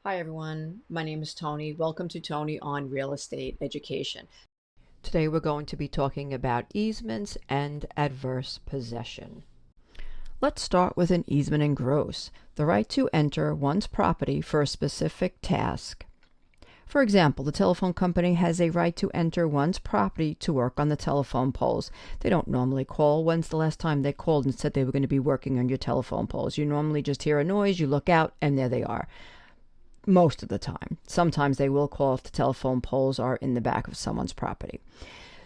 Hi everyone, my name is Tony. Welcome to Tony on Real Estate Education. Today we're going to be talking about easements and adverse possession. Let's start with an easement in gross, the right to enter one's property for a specific task. For example, the telephone company has a right to enter one's property to work on the telephone poles. They don't normally call. When's the last time they called and said they were going to be working on your telephone poles? You normally just hear a noise, you look out, and there they are. Most of the time. Sometimes they will call if the telephone poles are in the back of someone's property.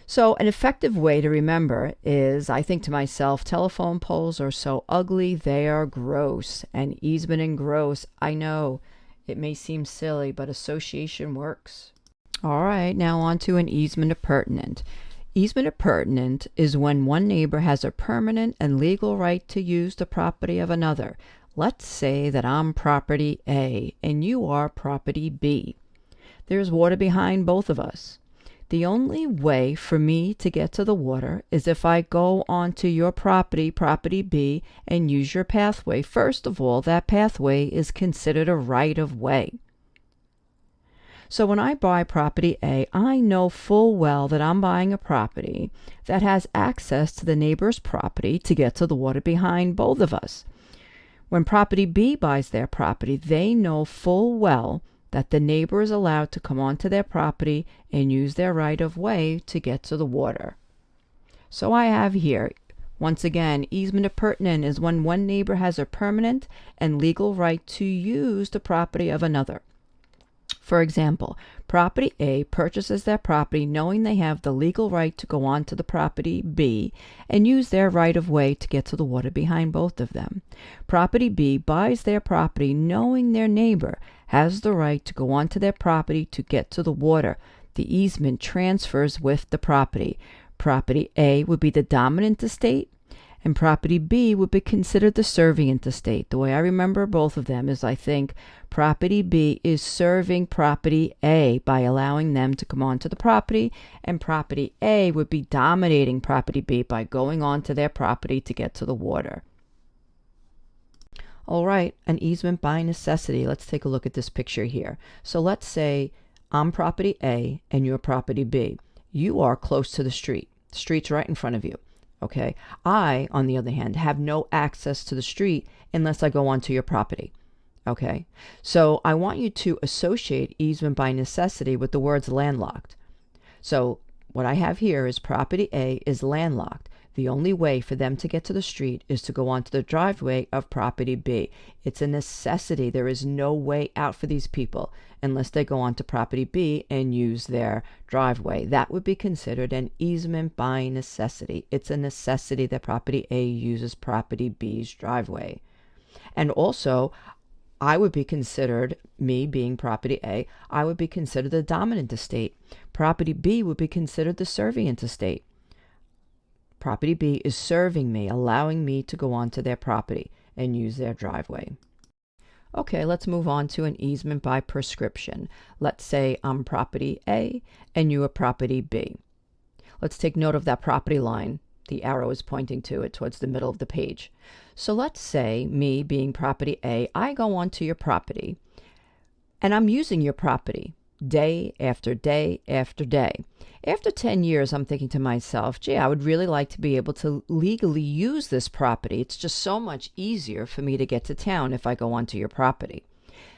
So an effective way to remember is, I think to myself, telephone poles are so ugly, they are gross. And easement and gross, I know it may seem silly, but association works. All right, now on to an easement appurtenant. Easement appurtenant is when one neighbor has a permanent and legal right to use the property of another. Let's say that I'm property A and you are property B. There's water behind both of us. The only way for me to get to the water is if I go onto your property, property B, and use your pathway. First of all, that pathway is considered a right of way. So when I buy property A, I know full well that I'm buying a property that has access to the neighbor's property to get to the water behind both of us. When property B buys their property, they know full well that the neighbor is allowed to come onto their property and use their right of way to get to the water. So I have here, once again, easement appurtenant is when one neighbor has a permanent and legal right to use the property of another. For example, property A purchases their property knowing they have the legal right to go on to the property B and use their right of way to get to the water behind both of them. Property B buys their property knowing their neighbor has the right to go on to their property to get to the water. The easement transfers with the property. Property A would be the dominant estate, and property B would be considered the servient estate. The way I remember both of them is I think property B is serving property A by allowing them to come onto the property, and property A would be dominating property B by going onto their property to get to the water. All right, an easement by necessity. Let's take a look at this picture here. So let's say I'm property A and you're property B. You are close to the street. The street's right in front of you. Okay. I, on the other hand, have no access to the street unless I go onto your property. Okay. So I want you to associate easement by necessity with the words landlocked. So what I have here is property A is landlocked. The only way for them to get to the street is to go onto the driveway of property B. It's a necessity. There is no way out for these people unless they go onto property B and use their driveway. That would be considered an easement by necessity. It's a necessity that property A uses property B's driveway. And also, I would be considered, me being property A, I would be considered the dominant estate. Property B would be considered the servient estate. Property B is serving me, allowing me to go onto their property and use their driveway. Okay, let's move on to an easement by prescription. Let's say I'm property A and you are property B. Let's take note of that property line. The arrow is pointing to it towards the middle of the page. So let's say, me being property A, I go onto your property and I'm using your property day after day after day. After 10 years, I'm thinking to myself, gee, I would really like to be able to legally use this property. It's just so much easier for me to get to town if I go onto your property.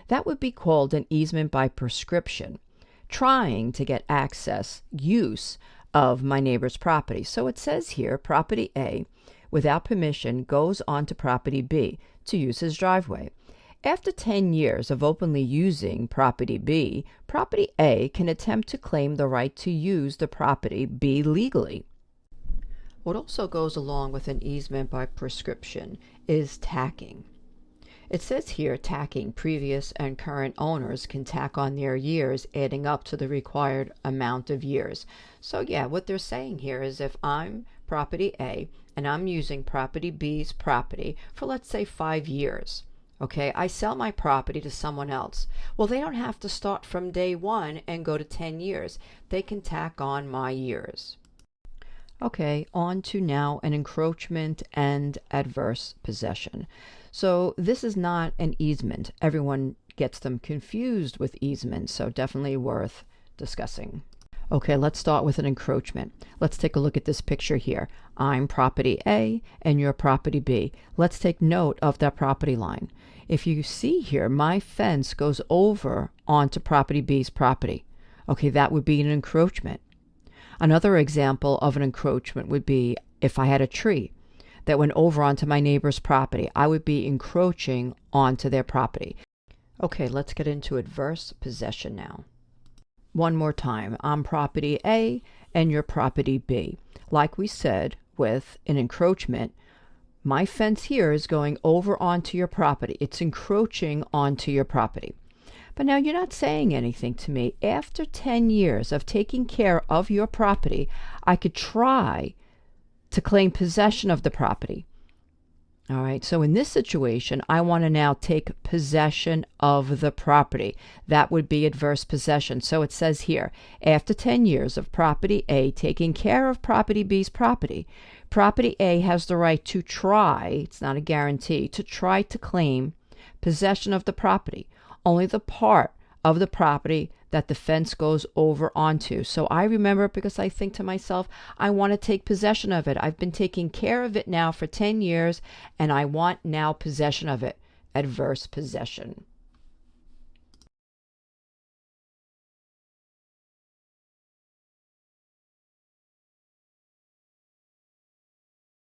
That would be called an easement by prescription, trying to get access, use of my neighbor's property. So it says here, property A, without permission, goes onto property B to use his driveway. After 10 years of openly using property B, property A can attempt to claim the right to use the property B legally. What also goes along with an easement by prescription is tacking. It says here, tacking, previous and current owners can tack on their years, adding up to the required amount of years. So yeah, what they're saying here is if I'm property A and I'm using property B's property for, let's say, 5 years, okay, I sell my property to someone else. Well, they don't have to start from day one and go to 10 years. They can tack on my years. Okay, on to now an encroachment and adverse possession. So this is not an easement. Everyone gets them confused with easements, so definitely worth discussing. Okay, let's start with an encroachment. Let's take a look at this picture here. I'm property A and you're property B. Let's take note of that property line. If you see here, my fence goes over onto property B's property. Okay, that would be an encroachment. Another example of an encroachment would be if I had a tree that went over onto my neighbor's property. I would be encroaching onto their property. Okay, let's get into adverse possession now. One more time, I'm property A and you're property B. Like we said with an encroachment, my fence here is going over onto your property. It's encroaching onto your property. But now you're not saying anything to me. After 10 years of taking care of your property, I could try to claim possession of the property. All right, so in this situation, I want to now take possession of the property. That would be adverse possession. So it says here, after 10 years of property A taking care of property B's property, property A has the right to try, it's not a guarantee, to try to claim possession of the property, only the part of the property that the fence goes over onto. So I remember it because I think to myself, I want to take possession of it. I've been taking care of it now for 10 years and I want now possession of it. Adverse possession.